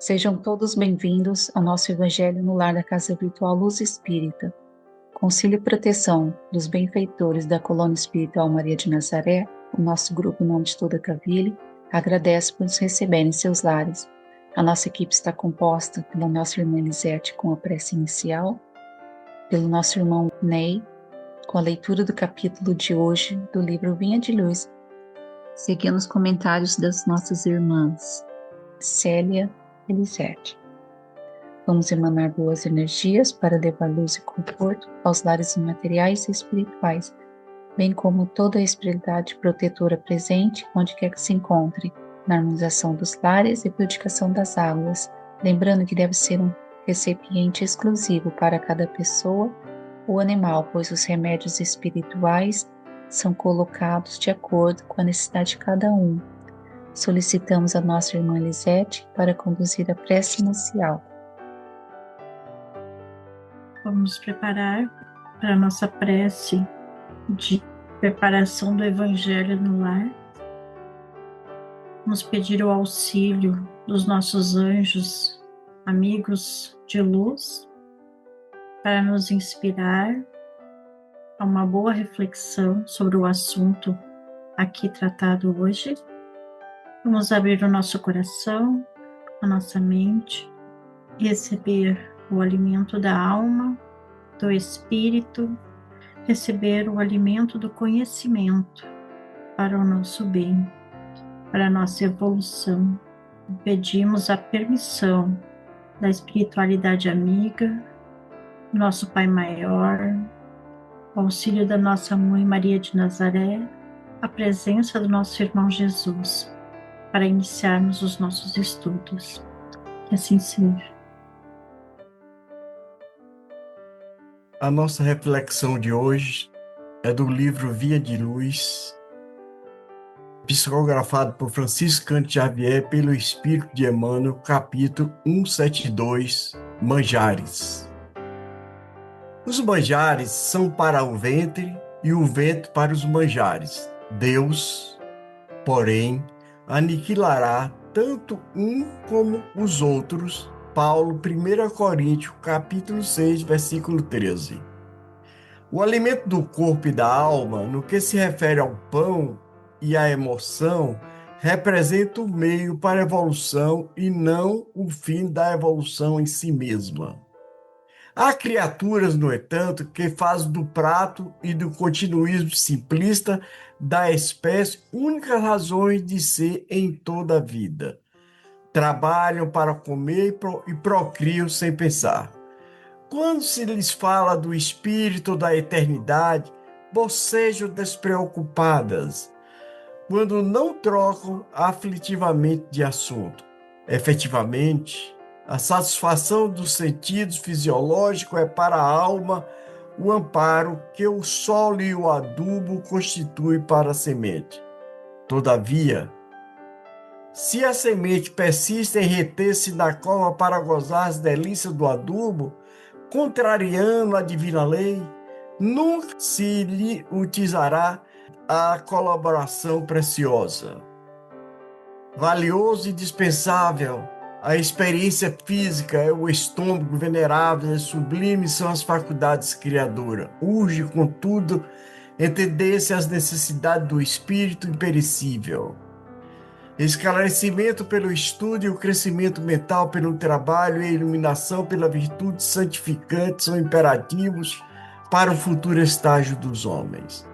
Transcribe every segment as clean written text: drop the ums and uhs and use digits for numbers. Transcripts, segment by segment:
Sejam todos bem-vindos ao nosso Evangelho no Lar da Casa Virtual Luz Espírita. Concílio e proteção dos benfeitores da Colônia Espiritual Maria de Nazaré, o nosso grupo em nome de toda a Cavile, agradece por nos receber em seus lares. A nossa equipe está composta pela nossa irmã Elisete com a prece inicial, pelo nosso irmão Ney, com a leitura do capítulo de hoje do livro Vinha de Luz, seguindo os comentários das nossas irmãs Célia e Elisete. Vamos emanar boas energias para levar luz e conforto aos lares imateriais e espirituais, bem como toda a espiritualidade protetora presente onde quer que se encontre, na harmonização dos lares e purificação das águas, lembrando que deve ser um recipiente exclusivo para cada pessoa ou animal, pois os remédios espirituais são colocados de acordo com a necessidade de cada um. Solicitamos a nossa irmã Elisete para conduzir a prece inicial. Vamos preparar para a nossa prece de preparação do Evangelho no lar. Vamos pedir o auxílio dos nossos anjos, amigos de luz, para nos inspirar a uma boa reflexão sobre o assunto aqui tratado hoje. Vamos abrir o nosso coração, a nossa mente, e receber o alimento da alma, do espírito, receber o alimento do conhecimento para o nosso bem, para a nossa evolução. Pedimos a permissão da espiritualidade amiga, nosso Pai Maior, o auxílio da nossa Mãe Maria de Nazaré, a presença do nosso irmão Jesus, para iniciarmos os nossos estudos. Que assim seja. A nossa reflexão de hoje é do livro Via de Luz, psicografado por Francisco Cândido Xavier pelo Espírito de Emmanuel, capítulo 172, Manjares. Os manjares são para o ventre e o ventre para os manjares. Deus, porém, aniquilará tanto um como os outros. Paulo, 1 Coríntios, capítulo 6, versículo 13. O alimento do corpo e da alma, no que se refere ao pão e à emoção, representa o meio para a evolução e não o fim da evolução em si mesma. Há criaturas, no entanto, que fazem do prato e do continuismo simplista da espécie únicas razões de ser em toda a vida. Trabalham para comer e procriam sem pensar. Quando se lhes fala do espírito da eternidade, bocejam despreocupadas, quando não trocam aflitivamente de assunto. Efetivamente, a satisfação dos sentidos fisiológicos é para a alma o amparo que o solo e o adubo constituem para a semente. Todavia, se a semente persiste em reter-se na cova para gozar as delícias do adubo, contrariando a divina lei, nunca se lhe utilizará a colaboração preciosa. Valioso e dispensável, a experiência física é o estômago venerável e sublime são as faculdades criadoras. Urge, contudo, entender-se as necessidades do espírito imperecível. Esclarecimento pelo estudo e o crescimento mental pelo trabalho e a iluminação pela virtude santificante são imperativos para o futuro estágio dos homens.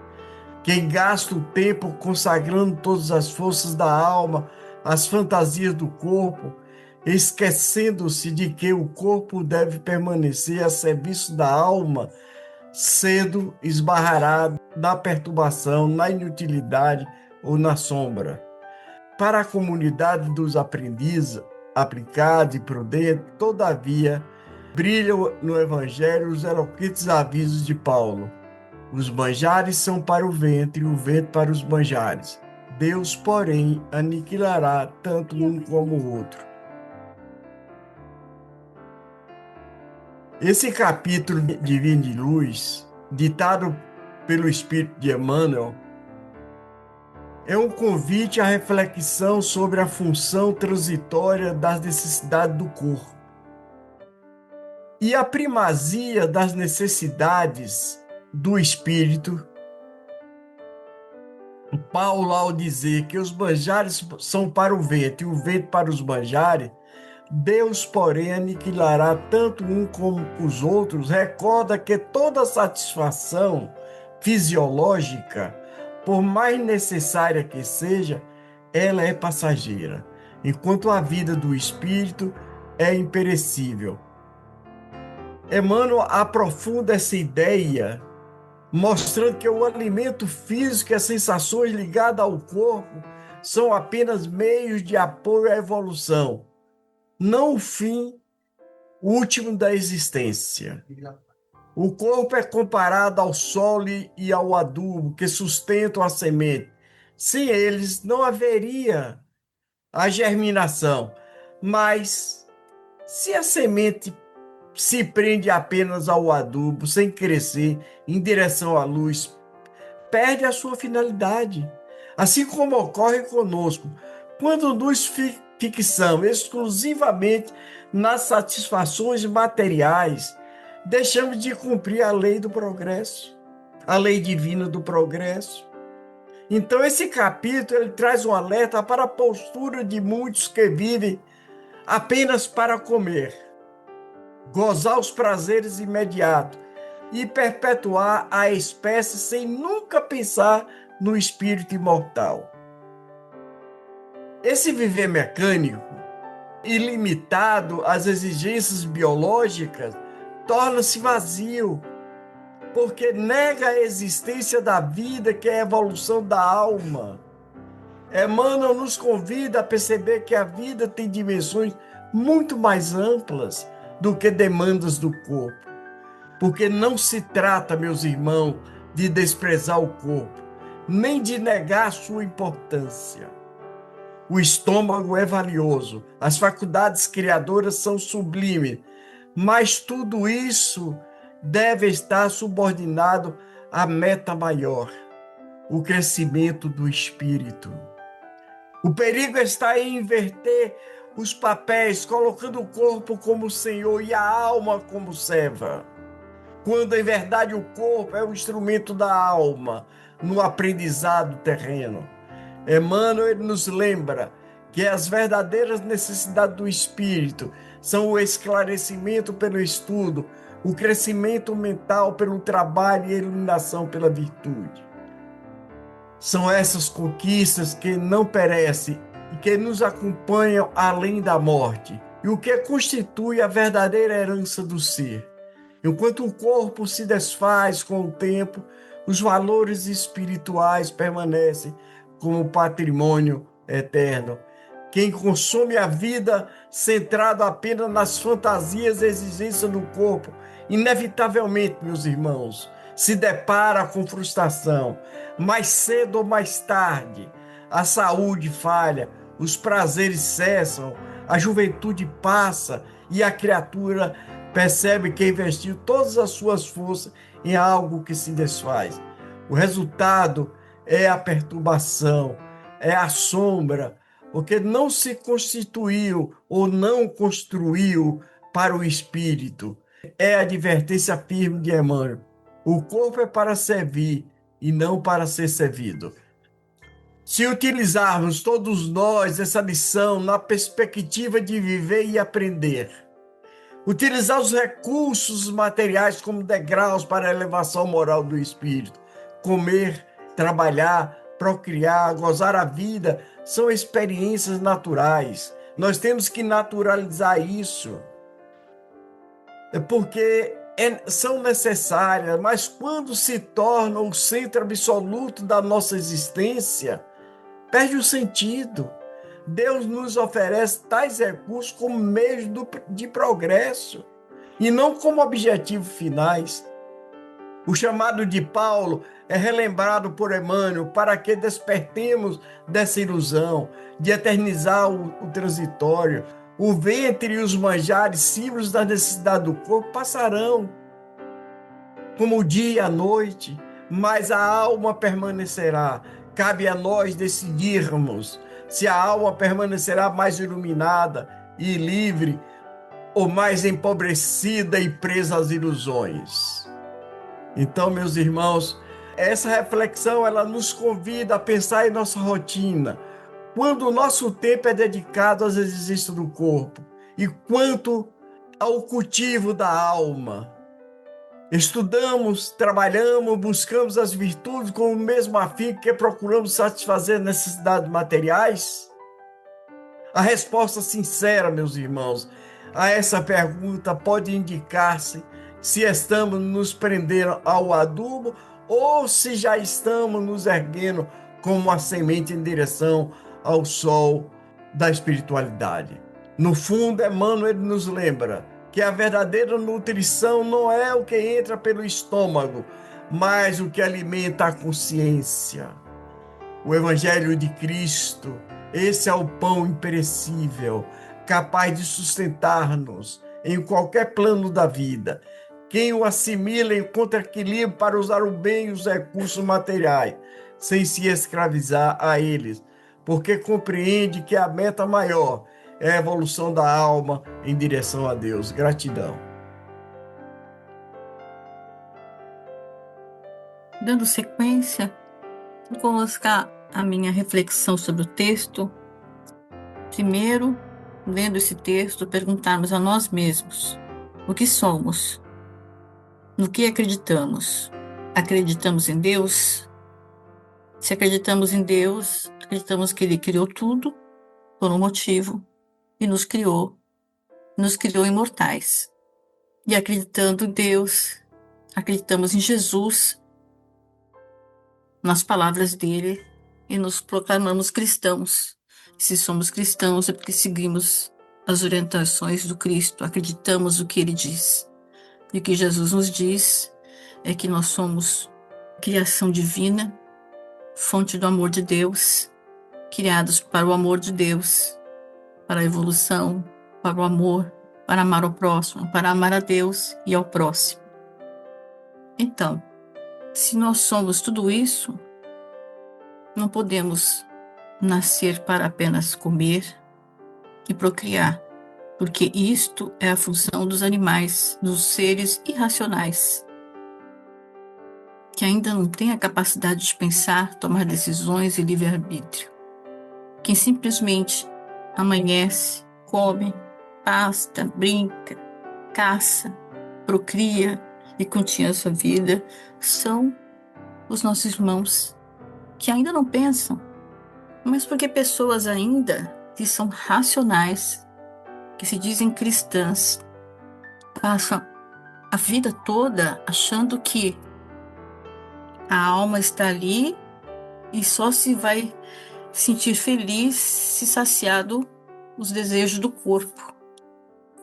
Quem gasta o tempo consagrando todas as forças da alma às fantasias do corpo, esquecendo-se de que o corpo deve permanecer a serviço da alma, cedo esbarrará na perturbação, na inutilidade ou na sombra. Para a comunidade dos aprendizes, aplicados e prudentes, todavia, brilham no Evangelho os eloquentes avisos de Paulo. Os manjares são para o ventre e o ventre para os manjares. Deus, porém, aniquilará tanto um como o outro. Esse capítulo de Vinha de Luz, ditado pelo Espírito de Emmanuel, é um convite à reflexão sobre a função transitória das necessidades do corpo e a primazia das necessidades do espírito. Paulo, ao dizer que os manjares são para o vento e o vento para os manjares, Deus, porém, aniquilará tanto um como os outros, recorda que toda satisfação fisiológica, por mais necessária que seja, ela é passageira, enquanto a vida do espírito é imperecível. Emmanuel aprofunda essa ideia, mostrando que o alimento físico e as sensações ligadas ao corpo são apenas meios de apoio à evolução, não o fim último da existência. O corpo é comparado ao solo e ao adubo que sustentam a semente. Sem eles não haveria a germinação. Mas se a semente se prende apenas ao adubo, sem crescer em direção à luz, perde a sua finalidade. Assim como ocorre conosco, quando nos fixamos exclusivamente nas satisfações materiais, deixamos de cumprir a lei do progresso, a lei divina do progresso. Então, esse capítulo ele traz um alerta para a postura de muitos que vivem apenas para comer, gozar os prazeres imediatos e perpetuar a espécie sem nunca pensar no espírito imortal. Esse viver mecânico, ilimitado às exigências biológicas, torna-se vazio, porque nega a existência da vida, que é a evolução da alma. Emmanuel nos convida a perceber que a vida tem dimensões muito mais amplas do que demandas do corpo. Porque não se trata, meus irmãos, de desprezar o corpo, nem de negar sua importância. O estômago é valioso, as faculdades criadoras são sublimes, mas tudo isso deve estar subordinado à meta maior, o crescimento do espírito. O perigo está em inverter os papéis, colocando o corpo como senhor e a alma como serva, quando em verdade o corpo é o instrumento da alma no aprendizado terreno. Emmanuel nos lembra que as verdadeiras necessidades do espírito são o esclarecimento pelo estudo, o crescimento mental pelo trabalho e a iluminação pela virtude. São essas conquistas que não perecem e que nos acompanham além da morte, e o que constitui a verdadeira herança do ser. Enquanto o corpo se desfaz com o tempo, os valores espirituais permanecem como patrimônio eterno. Quem consome a vida centrado apenas nas fantasias e exigências do corpo, inevitavelmente, meus irmãos, se depara com frustração. Mais cedo ou mais tarde, a saúde falha, os prazeres cessam, a juventude passa e a criatura percebe que investiu todas as suas forças em algo que se desfaz. O resultado é a perturbação, é a sombra, porque não se constituiu ou não construiu para o espírito. É a advertência firme de Emmanuel. O corpo é para servir e não para ser servido. Se utilizarmos todos nós essa lição na perspectiva de viver e aprender, utilizar os recursos materiais como degraus para a elevação moral do espírito, comer, trabalhar, procriar, gozar a vida, são experiências naturais. Nós temos que naturalizar isso, porque são necessárias, mas quando se tornam o centro absoluto da nossa existência, perde o sentido. Deus nos oferece tais recursos como meios de progresso e não como objetivos finais. O chamado de Paulo é relembrado por Emmanuel para que despertemos dessa ilusão de eternizar o transitório. O ventre e os manjares, símbolos da necessidade do corpo, passarão, como o dia e a noite, mas a alma permanecerá. Cabe a nós decidirmos se a alma permanecerá mais iluminada e livre ou mais empobrecida e presa às ilusões. Então, meus irmãos, essa reflexão ela nos convida a pensar em nossa rotina. Quando o nosso tempo é dedicado às exercícios do corpo e quanto ao cultivo da alma. Estudamos, trabalhamos, buscamos as virtudes com o mesmo afinco que procuramos satisfazer necessidades materiais? A resposta sincera, meus irmãos, a essa pergunta pode indicar-se se estamos nos prendendo ao adubo ou se já estamos nos erguendo como uma semente em direção ao sol da espiritualidade. No fundo, Emmanuel nos lembra que a verdadeira nutrição não é o que entra pelo estômago, mas o que alimenta a consciência. O Evangelho de Cristo, esse é o pão imperecível, capaz de sustentar-nos em qualquer plano da vida. Quem o assimila encontra equilíbrio para usar o bem e os recursos materiais, sem se escravizar a eles, porque compreende que a meta maior é a evolução da alma em direção a Deus. Gratidão. Dando sequência, vou colocar a minha reflexão sobre o texto. Primeiro, lendo esse texto, perguntarmos a nós mesmos o que somos, no que acreditamos. Acreditamos em Deus? Se acreditamos em Deus, acreditamos que Ele criou tudo por um motivo e nos criou imortais. E acreditando em Deus, acreditamos em Jesus, nas palavras dele, e nos proclamamos cristãos. Se somos cristãos é porque seguimos as orientações do Cristo, acreditamos no que ele diz. E o que Jesus nos diz é que nós somos criação divina, fonte do amor de Deus, criados para o amor de Deus, para a evolução, para o amor, para amar ao próximo, para amar a Deus e ao próximo. Então, se nós somos tudo isso, não podemos nascer para apenas comer e procriar, porque isto é a função dos animais, dos seres irracionais, que ainda não têm a capacidade de pensar, tomar decisões e livre-arbítrio. Quem simplesmente amanhece, come, pasta, brinca, caça, procria e continua a sua vida, são os nossos irmãos que ainda não pensam, mas porque pessoas ainda que são racionais, que se dizem cristãs, passam a vida toda achando que a alma está ali e só se vai sentir feliz se saciado os desejos do corpo,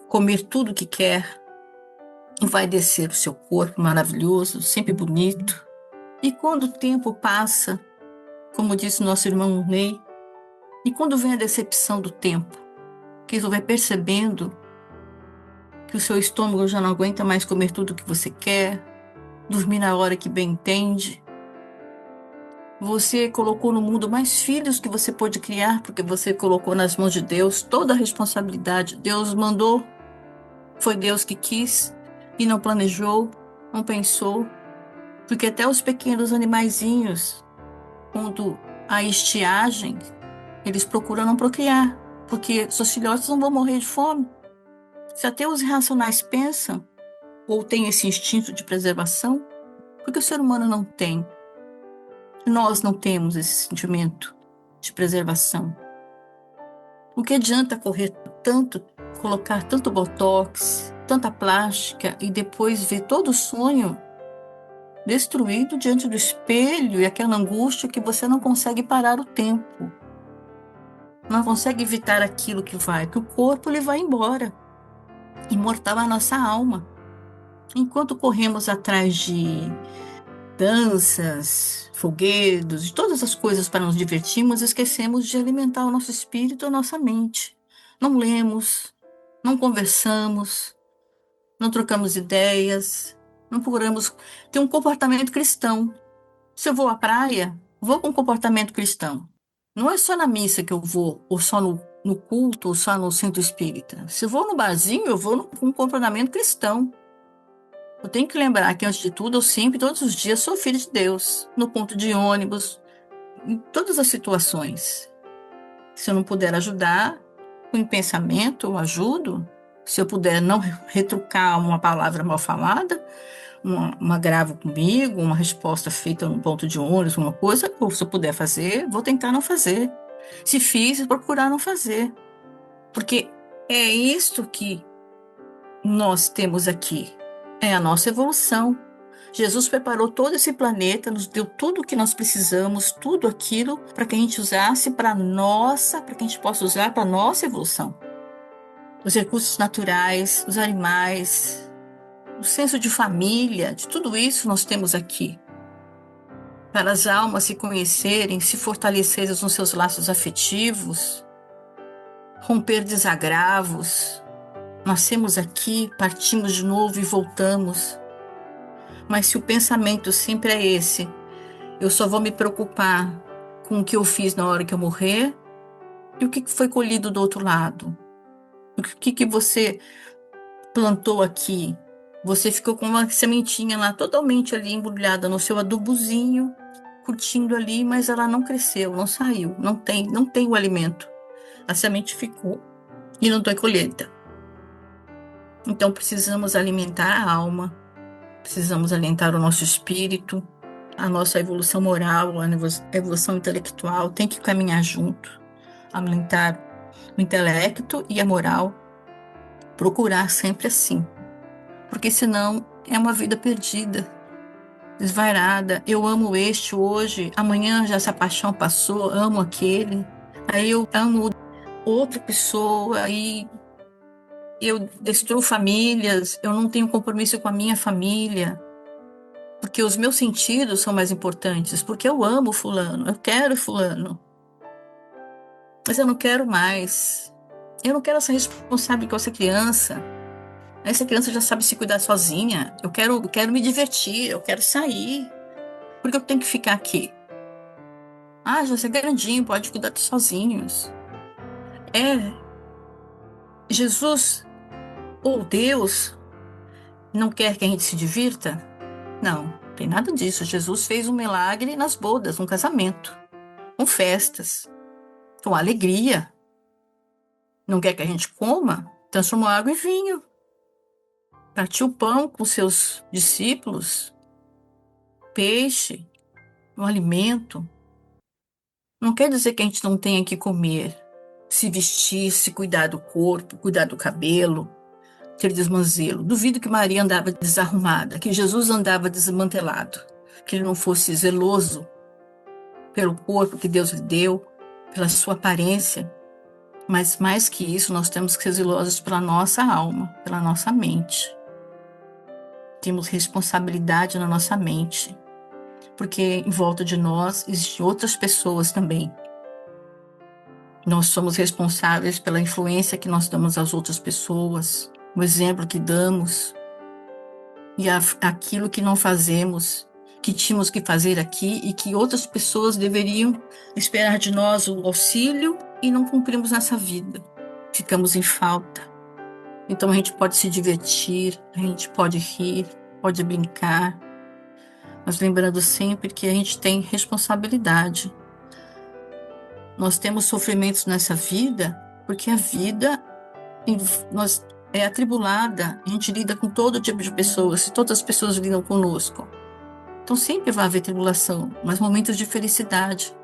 comer tudo que quer, vai descer o seu corpo maravilhoso, sempre bonito. E quando o tempo passa, como disse nosso irmão Ney, e quando vem a decepção do tempo, que você vai percebendo que o seu estômago já não aguenta mais comer tudo que você quer, dormir na hora que bem entende. Você colocou no mundo mais filhos que você pôde criar, porque você colocou nas mãos de Deus toda a responsabilidade. Deus mandou, foi Deus que quis, e não planejou, não pensou, porque até os pequenos animaizinhos, quando há estiagem, eles procuram não procriar, porque seus filhotes não vão morrer de fome. Se até os irracionais pensam, ou têm esse instinto de preservação, porque o ser humano não tem. Nós não temos esse sentimento de preservação. O que adianta correr tanto, colocar tanto botox, tanta plástica e depois ver todo o sonho destruído diante do espelho e aquela angústia que você não consegue parar o tempo. Não consegue evitar aquilo que vai, que o corpo ele vai embora. Imortal é a nossa alma. Enquanto corremos atrás de danças, foguedos, de todas as coisas para nos divertirmos, esquecemos de alimentar o nosso espírito e a nossa mente. Não lemos, não conversamos, não trocamos ideias, não procuramos ter um comportamento cristão. Se eu vou à praia, vou com comportamento cristão. Não é só na missa que eu vou, ou só no culto, ou só no centro espírita. Se eu vou no barzinho, eu vou com um comportamento cristão. Eu tenho que lembrar que, antes de tudo, eu sempre, todos os dias, sou filho de Deus. No ponto de ônibus, em todas as situações. Se eu não puder ajudar, com pensamento, eu ajudo. Se eu puder não retrucar uma palavra mal falada, um agravo comigo, uma resposta feita no ponto de ônibus, uma coisa, ou se eu puder fazer, vou tentar não fazer. Se fiz, procurar não fazer. Porque é isto que nós temos aqui. É a nossa evolução. Jesus preparou todo esse planeta, nos deu tudo o que nós precisamos, tudo aquilo para que a gente usasse para que a gente possa usar para a nossa evolução. Os recursos naturais, os animais, o senso de família, de tudo isso nós temos aqui. Para as almas se conhecerem, se fortalecerem nos seus laços afetivos, romper desagravos. Nascemos aqui, partimos de novo e voltamos. Mas se o pensamento sempre é esse, eu só vou me preocupar com o que eu fiz na hora que eu morrer e o que foi colhido do outro lado. O que você plantou aqui? Você ficou com uma sementinha lá totalmente ali embrulhada no seu adubozinho, curtindo ali, mas ela não cresceu, não saiu, não tem o alimento. A semente ficou e não tem colheita. Então precisamos alimentar a alma, precisamos alimentar o nosso espírito, a nossa evolução moral, a evolução intelectual, tem que caminhar junto, alimentar o intelecto e a moral, procurar sempre assim, porque senão é uma vida perdida, desvairada. Eu amo este hoje, amanhã já essa paixão passou, amo aquele, aí eu amo outra pessoa, aí eu destruo famílias, eu não tenho compromisso com a minha família, porque os meus sentidos são mais importantes, porque eu amo fulano, eu quero fulano, mas eu não quero mais. Eu não quero essa responsabilidade com essa criança. Essa criança já sabe se cuidar sozinha. Eu quero me divertir, eu quero sair. Por que eu tenho que ficar aqui? Ah, já é grandinho, pode cuidar sozinhos. Jesus ou Deus não quer que a gente se divirta? Não tem nada disso. Jesus fez um milagre nas bodas, um casamento, com festas, com alegria. Não quer que a gente coma? Transformou água em vinho. Partiu pão com seus discípulos, peixe, um alimento. Não quer dizer que a gente não tenha que comer, se vestir, se cuidar do corpo, cuidar do cabelo, ter desmanzelo. Duvido que Maria andava desarrumada, que Jesus andava desmantelado, que ele não fosse zeloso pelo corpo que Deus lhe deu, pela sua aparência. Mas mais que isso, nós temos que ser zelosos pela nossa alma, pela nossa mente. Temos responsabilidade na nossa mente, porque em volta de nós existem outras pessoas também. Nós somos responsáveis pela influência que nós damos às outras pessoas, o exemplo que damos e aquilo que não fazemos, que tínhamos que fazer aqui e que outras pessoas deveriam esperar de nós o auxílio e não cumprimos nessa vida. Ficamos em falta. Então a gente pode se divertir, a gente pode rir, pode brincar, mas lembrando sempre que a gente tem responsabilidade. Nós temos sofrimentos nessa vida porque a vida é atribulada, a gente lida com todo tipo de pessoas, todas as pessoas lidam conosco. Então sempre vai haver tribulação, mas momentos de felicidade.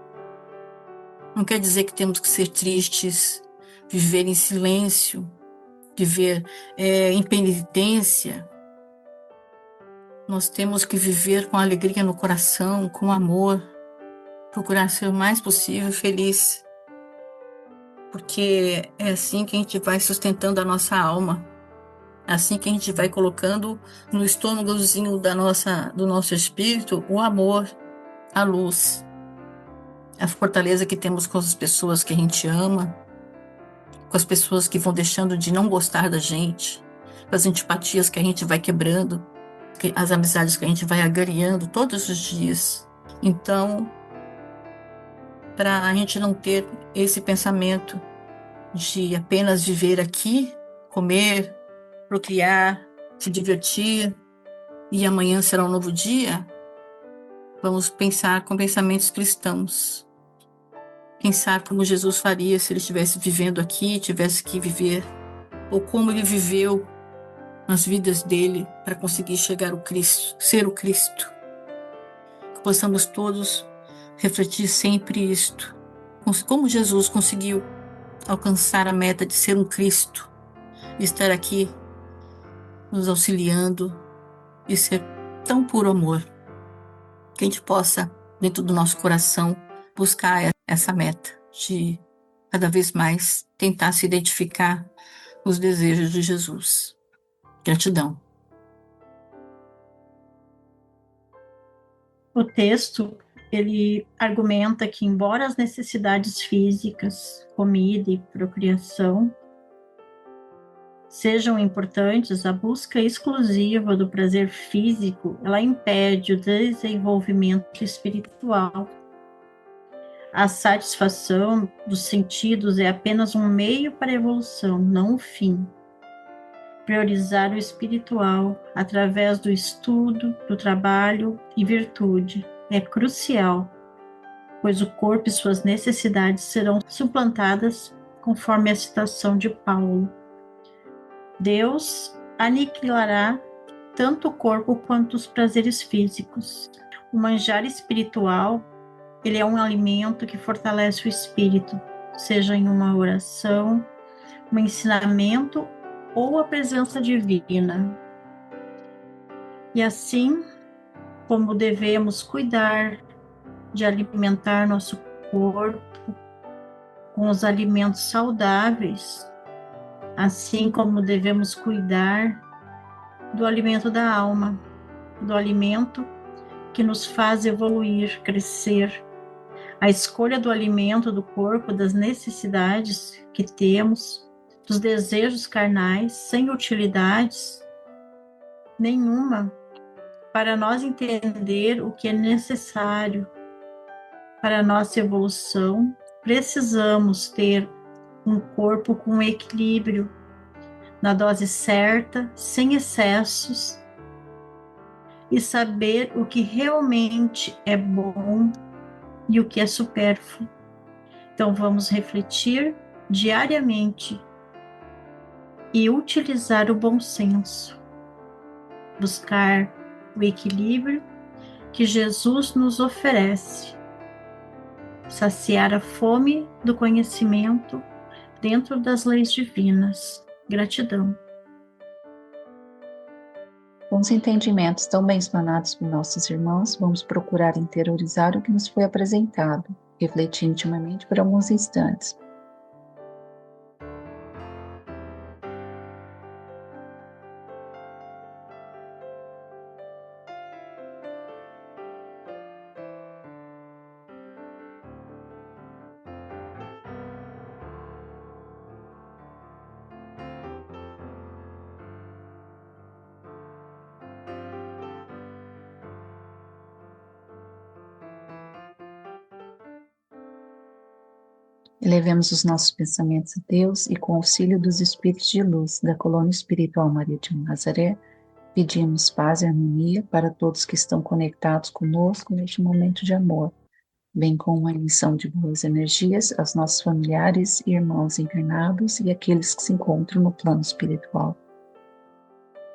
Não quer dizer que temos que ser tristes, viver em silêncio, viver em penitência. Nós temos que viver com alegria no coração, com amor, procurar ser o mais possível feliz, porque é assim que a gente vai sustentando a nossa alma, é assim que a gente vai colocando no estômagozinho do nosso espírito o amor, a luz, a fortaleza que temos com as pessoas que a gente ama, com as pessoas que vão deixando de não gostar da gente, com as antipatias que a gente vai quebrando, as amizades que a gente vai agariando todos os dias. Então, para a gente não ter esse pensamento de apenas viver aqui, comer, procriar, se divertir, e amanhã será um novo dia. Vamos pensar com pensamentos cristãos. Pensar como Jesus faria se ele estivesse vivendo aqui, tivesse que viver, ou como ele viveu nas vidas dele para conseguir chegar ao Cristo, ser o Cristo. Que possamos todos refletir sempre isto. Como Jesus conseguiu alcançar a meta de ser um Cristo, estar aqui nos auxiliando e ser tão puro amor. Que a gente possa, dentro do nosso coração, buscar essa meta de cada vez mais tentar se identificar com os desejos de Jesus. Gratidão. O texto, ele argumenta que, embora as necessidades físicas, comida e procriação, sejam importantes, a busca exclusiva do prazer físico, ela impede o desenvolvimento espiritual. A satisfação dos sentidos é apenas um meio para a evolução, não o fim. Priorizar o espiritual através do estudo, do trabalho e virtude é crucial, pois o corpo e suas necessidades serão suplantadas conforme a citação de Paulo. Deus aniquilará tanto o corpo quanto os prazeres físicos. O manjar espiritual, ele é um alimento que fortalece o espírito, seja em uma oração, um ensinamento ou a presença divina. E assim como devemos cuidar de alimentar nosso corpo com os alimentos saudáveis, assim como devemos cuidar do alimento da alma, do alimento que nos faz evoluir, crescer. A escolha do alimento do corpo, das necessidades que temos, dos desejos carnais, sem utilidades nenhuma, para nós entender o que é necessário para a nossa evolução, precisamos ter um corpo com equilíbrio, na dose certa, sem excessos, e saber o que realmente é bom e o que é supérfluo. Então vamos refletir diariamente e utilizar o bom senso, buscar o equilíbrio que Jesus nos oferece, saciar a fome do conhecimento dentro das leis divinas. Gratidão. Com os entendimentos tão bem explanados por nossos irmãos, vamos procurar interiorizar o que nos foi apresentado, refletir intimamente por alguns instantes. Elevemos os nossos pensamentos a Deus e, com o auxílio dos espíritos de luz da Colônia Espiritual Maria de Nazaré, pedimos paz e harmonia para todos que estão conectados conosco neste momento de amor, bem como uma emissão de boas energias aos nossos familiares e irmãos encarnados e aqueles que se encontram no plano espiritual.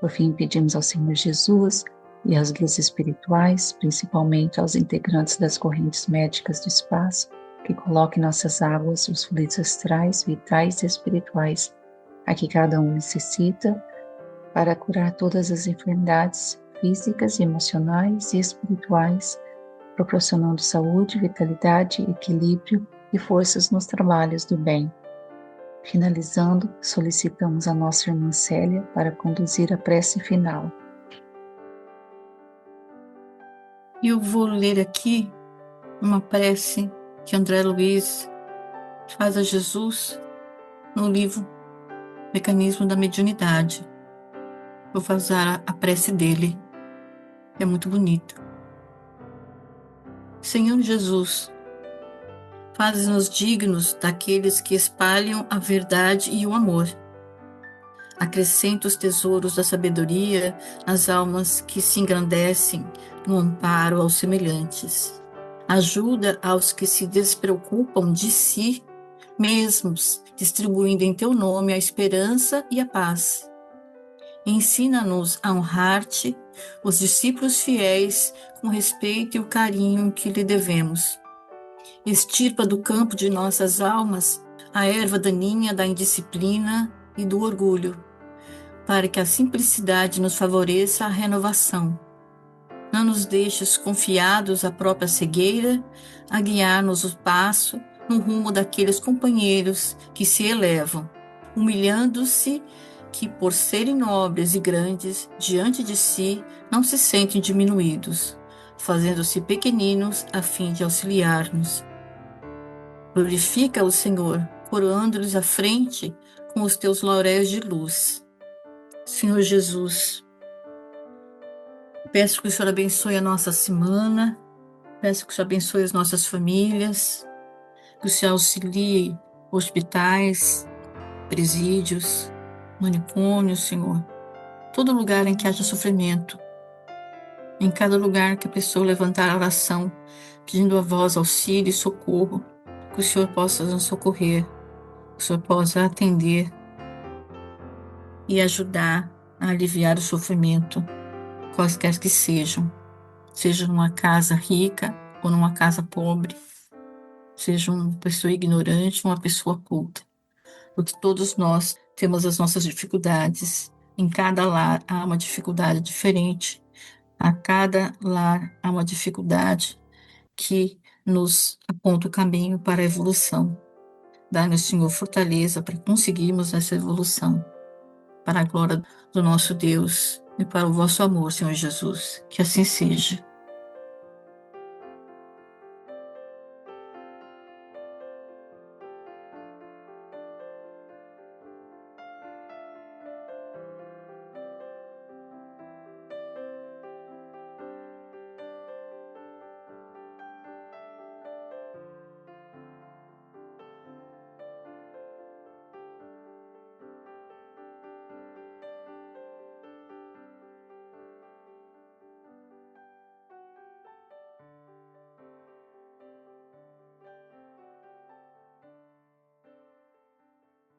Por fim, pedimos ao Senhor Jesus e aos guias espirituais, principalmente aos integrantes das correntes médicas do espaço, que coloque em nossas águas os fluidos astrais, vitais e espirituais, a que cada um necessita para curar todas as enfermidades físicas, emocionais e espirituais, proporcionando saúde, vitalidade, equilíbrio e forças nos trabalhos do bem. Finalizando, solicitamos a nossa irmã Célia para conduzir a prece final. Eu vou ler aqui uma prece que André Luiz faz a Jesus no livro Mecanismo da Mediunidade. Vou fazer a prece dele. É muito bonita. Senhor Jesus, Faz-nos dignos daqueles que espalham a verdade e o amor. Acrescenta os tesouros da sabedoria nas almas que se engrandecem no amparo aos semelhantes. Ajuda aos que se despreocupam de si mesmos, distribuindo em teu nome a esperança e a paz. Ensina-nos a honrar-te, os discípulos fiéis, com o respeito e o carinho que lhe devemos. Extirpa do campo de nossas almas a erva daninha da indisciplina e do orgulho, para que a simplicidade nos favoreça a renovação. Não nos deixes confiados à própria cegueira, a guiar-nos o passo no rumo daqueles companheiros que se elevam, humilhando-se, que por serem nobres e grandes diante de si, não se sentem diminuídos, fazendo-se pequeninos a fim de auxiliar-nos. Glorifica o Senhor, coroando-lhes a frente com os teus lauréis de luz. Senhor Jesus, peço que o Senhor abençoe a nossa semana, peço que o Senhor abençoe as nossas famílias, que o Senhor auxilie hospitais, presídios, manicômios, Senhor. Todo lugar em que haja sofrimento, em cada lugar que a pessoa levantar a oração, pedindo a vós auxílio e socorro, que o Senhor possa nos socorrer, que o Senhor possa atender e ajudar a aliviar o sofrimento, quaisquer que sejam, seja numa casa rica ou numa casa pobre, seja uma pessoa ignorante ou uma pessoa culta, porque todos nós temos as nossas dificuldades. Em cada lar há uma dificuldade diferente, a cada lar há uma dificuldade que nos aponta o caminho para a evolução. Dá-nos, Senhor, fortaleza para conseguirmos essa evolução, para a glória do nosso Deus e para o vosso amor, Senhor Jesus. Que assim seja.